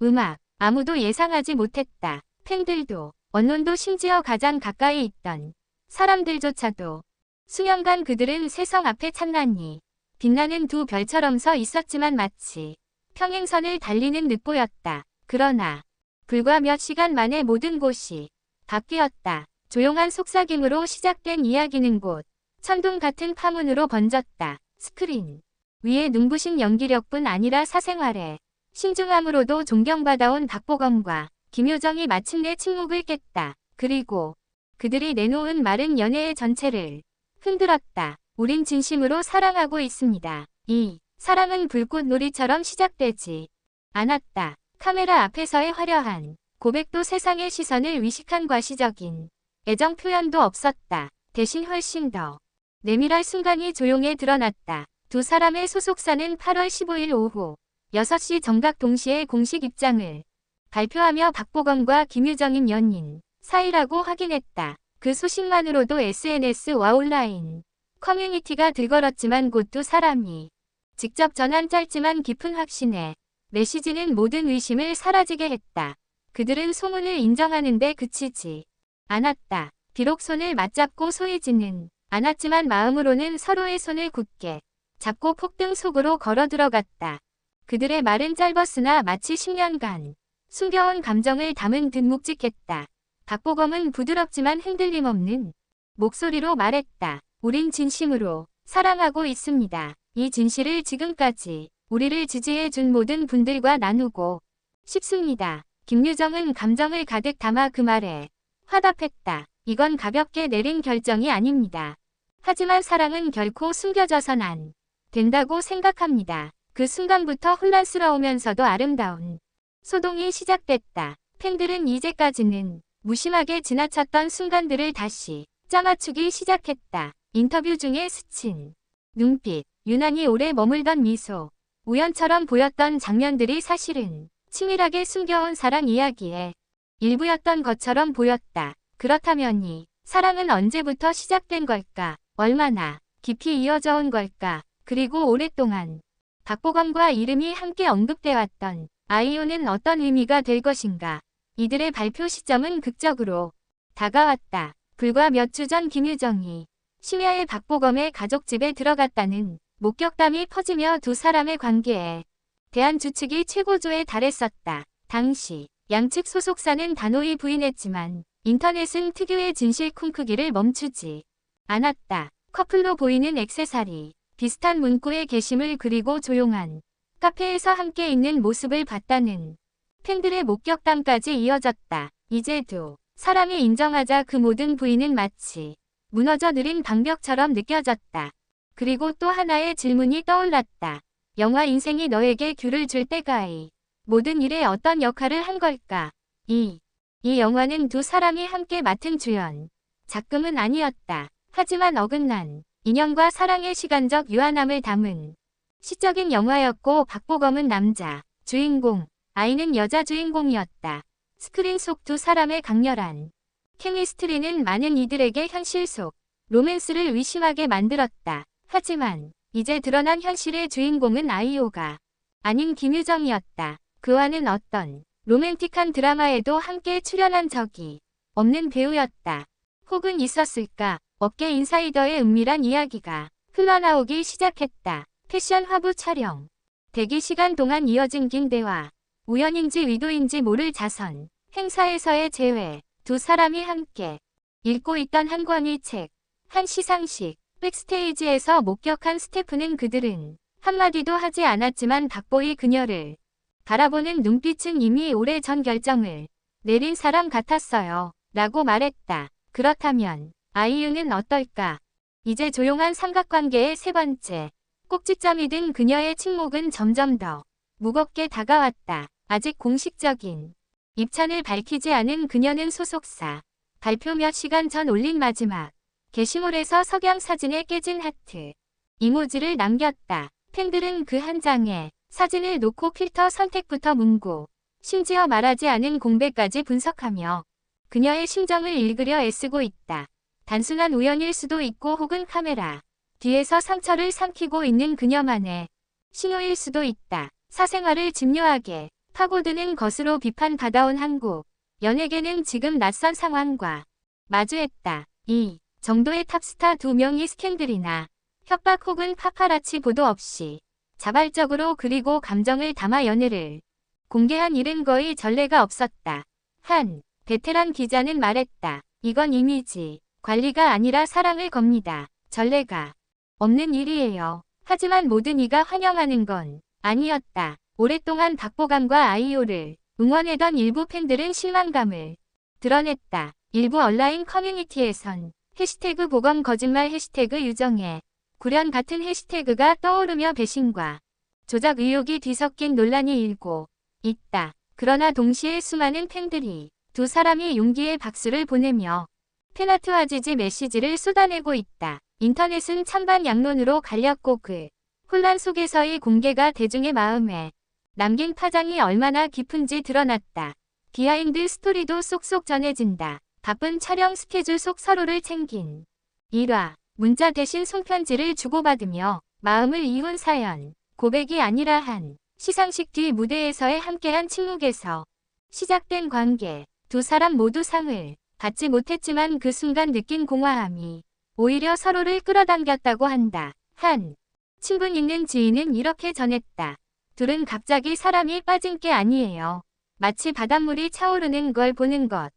음악, 아무도 예상하지 못했다. 팬들도, 언론도 심지어 가장 가까이 있던 사람들조차도 수년간 그들은 세성 앞에 찬란히 빛나는 두 별처럼 서 있었지만 마치 평행선을 달리는 늑보였다. 그러나 불과 몇 시간 만에 모든 곳이 바뀌었다. 조용한 속삭임으로 시작된 이야기는 곧 천둥 같은 파문으로 번졌다. 스크린 위에 눈부신 연기력뿐 아니라 사생활에 신중함으로도 존경받아온 박보검과 김효정이 마침내 침묵을 깼다. 그리고 그들이 내놓은 말은 연애의 전체를 흔들었다. 우린 진심으로 사랑하고 있습니다. 이 사랑은 불꽃놀이처럼 시작되지 않았다. 카메라 앞에서의 화려한 고백도 세상의 시선을 위식한 과시적인 애정 표현도 없었다. 대신 훨씬 더 내밀할 순간이 조용해 드러났다. 두 사람의 소속사는 8월 15일 오후 6시 정각 동시에 공식 입장을 발표하며 박보검과 김유정인 연인 사이라고 확인했다. 그 소식만으로도 SNS와 온라인 커뮤니티가 들걸었지만 곧 두 사람이 직접 전한 짧지만 깊은 확신의 메시지는 모든 의심을 사라지게 했다. 그들은 소문을 인정하는데 그치지 않았다. 비록 손을 맞잡고 소이지는 않았지만 마음으로는 서로의 손을 굳게 잡고 폭등 속으로 걸어 들어갔다. 그들의 말은 짧았으나 마치 10년간 숨겨온 감정을 담은 듯 묵직했다. 박보검은 부드럽지만 흔들림 없는 목소리로 말했다. 우린 진심으로 사랑하고 있습니다. 이 진실을 지금까지 우리를 지지해 준 모든 분들과 나누고 싶습니다. 김유정은 감정을 가득 담아 그 말에 화답했다. 이건 가볍게 내린 결정이 아닙니다. 하지만 사랑은 결코 숨겨져선 안 된다고 생각합니다. 그 순간부터 혼란스러우면서도 아름다운 소동이 시작됐다. 팬들은 이제까지는 무심하게 지나쳤던 순간들을 다시 짜맞추기 시작했다. 인터뷰 중에 스친 눈빛, 유난히 오래 머물던 미소, 우연처럼 보였던 장면들이 사실은 치밀하게 숨겨온 사랑 이야기의 일부였던 것처럼 보였다. 그렇다면 이 사랑은 언제부터 시작된 걸까? 얼마나 깊이 이어져 온 걸까? 그리고 오랫동안 박보검과 이름이 함께 언급돼 왔던 아이유는 어떤 의미가 될 것인가? 이들의 발표 시점은 극적으로 다가왔다. 불과 몇 주 전 김유정이 심야에 박보검의 가족집에 들어갔다는 목격담이 퍼지며 두 사람의 관계에 대한 추측이 최고조에 달했었다. 당시 양측 소속사는 단호히 부인했지만 인터넷은 특유의 진실 쿵크기를 멈추지 않았다. 커플로 보이는 액세서리, 비슷한 문구의 게시물 그리고 조용한 카페에서 함께 있는 모습을 봤다는 팬들의 목격담까지 이어졌다. 이제 두 사람이 인정하자 그 모든 부인은 마치 무너져 내린 방벽처럼 느껴졌다. 그리고 또 하나의 질문이 떠올랐다. 영화 인생이 너에게 귤을 줄 때가 이 모든 일에 어떤 역할을 한 걸까? 이 영화는 두 사람이 함께 맡은 주연 작품은 아니었다. 하지만 어긋난 인연과 사랑의 시간적 유한함을 담은 시적인 영화였고 박보검은 남자 주인공, 아이는 여자 주인공이었다. 스크린 속 두 사람의 강렬한 케미스트리는 많은 이들에게 현실 속 로맨스를 의심하게 만들었다. 하지만 이제 드러난 현실의 주인공은 아이유가 아닌 김유정이었다. 그와는 어떤 로맨틱한 드라마에도 함께 출연한 적이 없는 배우였다. 혹은 있었을까? 업계 인사이더의 은밀한 이야기가 흘러나오기 시작했다. 패션 화보 촬영. 대기 시간 동안 이어진 긴 대화. 우연인지 의도인지 모를 자선. 행사에서의 재회. 두 사람이 함께 읽고 있던 한 권의 책. 한 시상식. 백스테이지에서 목격한 스태프는 그들은 한마디도 하지 않았지만 박보이 그녀를 바라보는 눈빛은 이미 오래전 결정을 내린 사람 같았어요. 라고 말했다. 그렇다면 아이유는 어떨까? 이제 조용한 삼각관계의 세 번째. 꼭지점이 든 그녀의 침묵은 점점 더 무겁게 다가왔다. 아직 공식적인 입찬을 밝히지 않은 그녀는 소속사 발표 몇 시간 전 올린 마지막 게시물에서 석양 사진에 깨진 하트 이모지를 남겼다. 팬들은 그 한 장의 사진을 놓고 필터 선택부터 문구, 심지어 말하지 않은 공백까지 분석하며 그녀의 심정을 읽으려 애쓰고 있다. 단순한 우연일 수도 있고 혹은 카메라 뒤에서 상처를 삼키고 있는 그녀만의 신호일 수도 있다. 사생활을 집요하게 파고드는 것으로 비판받아온 한국 연예계는 지금 낯선 상황과 마주했다. 이 정도의 탑스타 2명이 스캔들이나 협박 혹은 파파라치 보도 없이 자발적으로 그리고 감정을 담아 연애를 공개한 일은 거의 전례가 없었다. 한 베테랑 기자는 말했다. 이건 이미지 관리가 아니라 사랑을 겁니다. 전례가 없는 일이에요. 하지만 모든 이가 환영하는 건 아니었다. 오랫동안 박보감과 아이유를 응원하던 일부 팬들은 실망감을 드러냈다. 일부 온라인 커뮤니티에선 해시태그 보검 거짓말 해시태그 유정의 구련 같은 해시태그가 떠오르며 배신과 조작 의혹이 뒤섞인 논란이 일고 있다. 그러나 동시에 수많은 팬들이 두 사람이 용기의 박수를 보내며 팬아트와 지지 메시지를 쏟아내고 있다. 인터넷은 찬반 양론으로 갈렸고 그 혼란 속에서의 공개가 대중의 마음에 남긴 파장이 얼마나 깊은지 드러났다. 비하인드 스토리도 쏙쏙 전해진다. 바쁜 촬영 스케줄 속 서로를 챙긴 일화, 문자 대신 손편지를 주고받으며 마음을 이룬 사연, 고백이 아니라 한 시상식 뒤 무대에서의 함께한 침묵에서 시작된 관계. 두 사람 모두 상을 받지 못했지만 그 순간 느낀 공허함이 오히려 서로를 끌어당겼다고 한다. 한 친분 있는 지인은 이렇게 전했다. 둘은 갑자기 사람이 빠진 게 아니에요. 마치 바닷물이 차오르는 걸 보는 것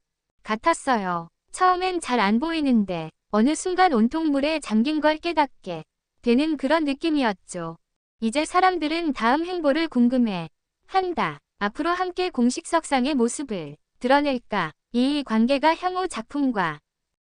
같았어요. 처음엔 잘 안 보이는데 어느 순간 온통 물에 잠긴 걸 깨닫게 되는 그런 느낌이었죠. 이제 사람들은 다음 행보를 궁금해 한다. 앞으로 함께 공식석상의 모습을 드러낼까? 이 관계가 향후 작품과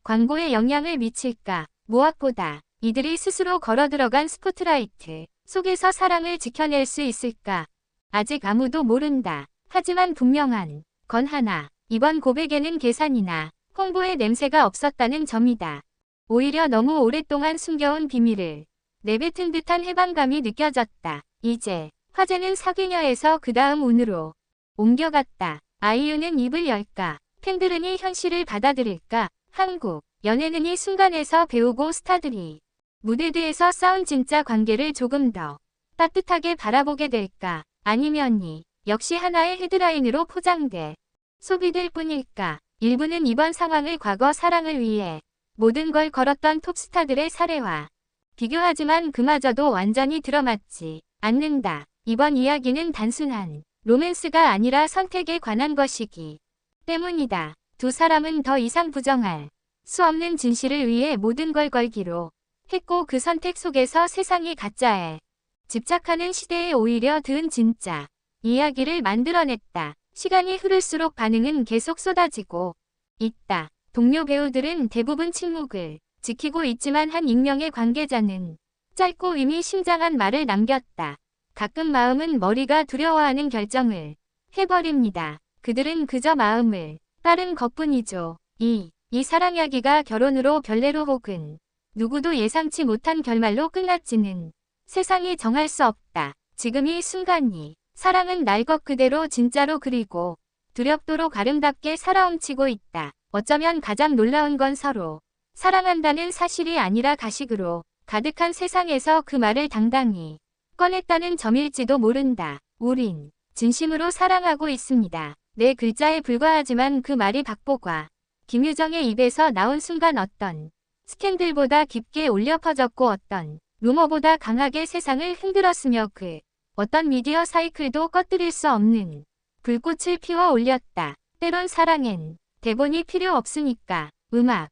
광고에 영향을 미칠까? 무엇보다 이들이 스스로 걸어들어간 스포트라이트 속에서 사랑을 지켜낼 수 있을까? 아직 아무도 모른다. 하지만 분명한 건 하나. 이번 고백에는 계산이나 홍보의 냄새가 없었다는 점이다. 오히려 너무 오랫동안 숨겨온 비밀을 내뱉은 듯한 해방감이 느껴졌다. 이제 화제는 사귀녀에서 그 다음 운으로 옮겨갔다. 아이유는 입을 열까? 팬들은 이 현실을 받아들일까? 한국 연예는 이 순간에서 배우고 스타들이 무대 뒤에서 싸운 진짜 관계를 조금 더 따뜻하게 바라보게 될까? 아니면 이 역시 하나의 헤드라인으로 포장돼 소비될 뿐일까? 일부는 이번 상황을 과거 사랑을 위해 모든 걸 걸었던 톱스타들의 사례와 비교하지만 그마저도 완전히 들어맞지 않는다. 이번 이야기는 단순한 로맨스가 아니라 선택에 관한 것이기 때문이다. 두 사람은 더 이상 부정할 수 없는 진실을 위해 모든 걸 걸기로 했고 그 선택 속에서 세상이 가짜에 집착하는 시대에 오히려 든 진짜 이야기를 만들어냈다. 시간이 흐를수록 반응은 계속 쏟아지고 있다. 동료 배우들은 대부분 침묵을 지키고 있지만 한 익명의 관계자는 짧고 의미 심장한 말을 남겼다. 가끔 마음은 머리가 두려워하는 결정을 해버립니다. 그들은 그저 마음을 따른 것뿐이죠. 이 사랑 이야기가 결혼으로 별내로 혹은 누구도 예상치 못한 결말로 끝났지는 세상이 정할 수 없다. 지금 이 순간이 사랑은 날 것 그대로 진짜로 그리고 두렵도록 아름답게 살아엄치고 있다. 어쩌면 가장 놀라운 건 서로 사랑한다는 사실이 아니라 가식으로 가득한 세상에서 그 말을 당당히 꺼냈다는 점일지도 모른다. 우린 진심으로 사랑하고 있습니다. 네 글자에 불과하지만 그 말이 박보과 김유정의 입에서 나온 순간 어떤 스캔들보다 깊게 울려 퍼졌고 어떤 루머보다 강하게 세상을 흔들었으며 그 어떤 미디어 사이클도 꺼뜨릴 수 없는 불꽃을 피워 올렸다. 때론 사랑엔 대본이 필요 없으니까 음악